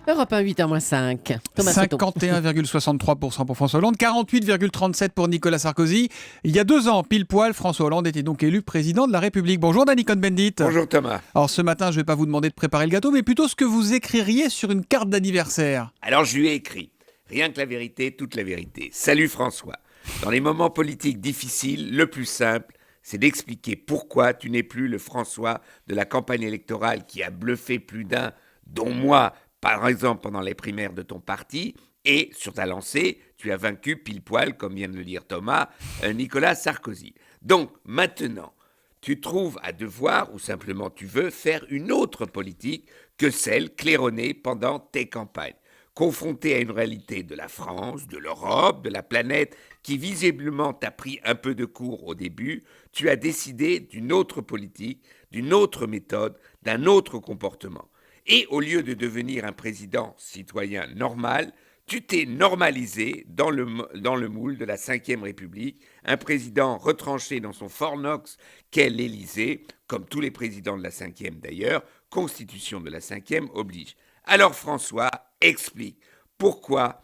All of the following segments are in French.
Europe 1, 8h-5. Thomas Soto. 51,63% pour François Hollande, 48,37% pour Nicolas Sarkozy. Il y a 2 ans, pile poil, François Hollande était donc élu président de la République. Bonjour Danny Cohn-Bendit. Bonjour Thomas. Alors ce matin, je ne vais pas vous demander de préparer le gâteau, mais plutôt ce que vous écririez sur une carte d'anniversaire. Alors je lui ai écrit, rien que la vérité, toute la vérité. Salut François. Dans les moments politiques difficiles, le plus simple, c'est d'expliquer pourquoi tu n'es plus le François de la campagne électorale qui a bluffé plus d'un, dont moi, par exemple pendant les primaires de ton parti, et sur ta lancée, tu as vaincu pile poil, comme vient de le dire Thomas, Nicolas Sarkozy. Donc maintenant, tu trouves à devoir, ou simplement tu veux, faire une autre politique que celle claironnée pendant tes campagnes. Confronté à une réalité de la France, de l'Europe, de la planète, qui visiblement t'a pris un peu de cours au début, tu as décidé d'une autre politique, d'une autre méthode, d'un autre comportement. Et au lieu de devenir un président citoyen normal, tu t'es normalisé dans le moule de la Ve République, un président retranché dans son Fort Knox qu'est l'Élysée, comme tous les présidents de la Ve d'ailleurs, constitution de la Ve oblige. Alors François, explique pourquoi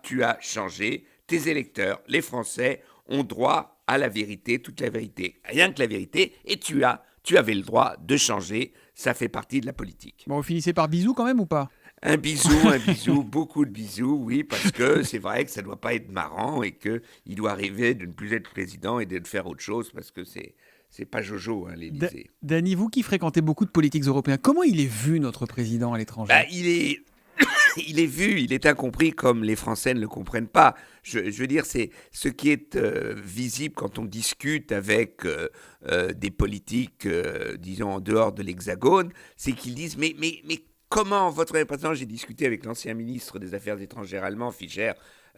tu as changé. Tes électeurs, les Français, ont droit à la vérité, toute la vérité, rien que la vérité, et tu avais le droit de changer, ça fait partie de la politique. Bon, vous finissez par bisous quand même ou pas ? Un bisou, beaucoup de bisous, oui, parce que c'est vrai que ça ne doit pas être marrant et qu'il doit arriver de ne plus être président et de faire autre chose, parce que c'est pas Jojo, l'Élysée. Danny, vous qui fréquentez beaucoup de politiques européens, comment il est vu notre président à l'étranger ? Il est vu, il est incompris comme les Français ne le comprennent pas. Je veux dire, c'est ce qui est visible quand on discute avec des politiques, disons, en dehors de l'Hexagone, c'est qu'ils disent mais comment votre représentant, j'ai discuté avec l'ancien ministre des Affaires étrangères allemand, Fischer,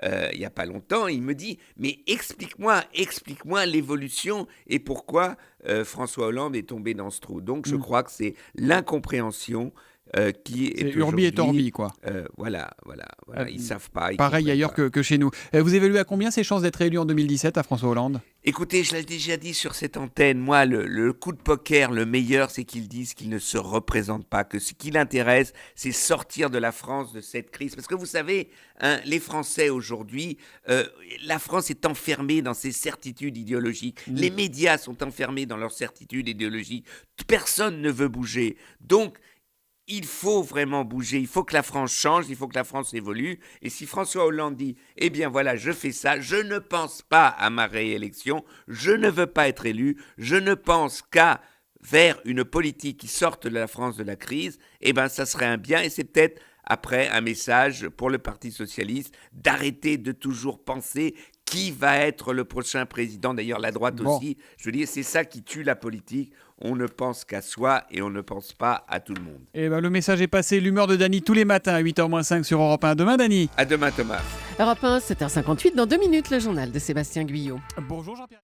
il n'y a pas longtemps, il me dit mais explique-moi l'évolution et pourquoi François Hollande est tombé dans ce trou. Donc je crois que c'est l'incompréhension qui est Urbi et Torbi, quoi. Voilà. Ils savent pas. Pareil ailleurs que chez nous. Vous évaluez à combien ses chances d'être élu en 2017 à François Hollande ? Écoutez, je l'ai déjà dit sur cette antenne, moi, le coup de poker, le meilleur, c'est qu'ils disent qu'ils ne se représentent pas, que ce qui l'intéresse, c'est sortir de la France de cette crise. Parce que vous savez, les Français aujourd'hui, la France est enfermée dans ses certitudes idéologiques. Les médias sont enfermés dans leurs certitudes idéologiques. Personne ne veut bouger. Donc, il faut vraiment bouger, il faut que la France change, il faut que la France évolue. Et si François Hollande dit « Eh bien voilà, je fais ça, je ne pense pas à ma réélection, je ne veux pas être élu, je ne pense qu'à vers une politique qui sorte de la France de la crise », eh bien ça serait un bien et c'est peut-être après un message pour le Parti socialiste d'arrêter de toujours penser qui va être le prochain président. D'ailleurs, la droite aussi, je veux dire, c'est ça qui tue la politique. On ne pense qu'à soi et on ne pense pas à tout le monde. Eh ben, le message est passé. L'humeur de Danny tous les matins à 8h-5 sur Europe 1. À demain, Danny. À demain, Thomas. Europe 1, 7h58. Dans 2 minutes, le journal de Sébastien Guyot. Bonjour Jean-Pierre.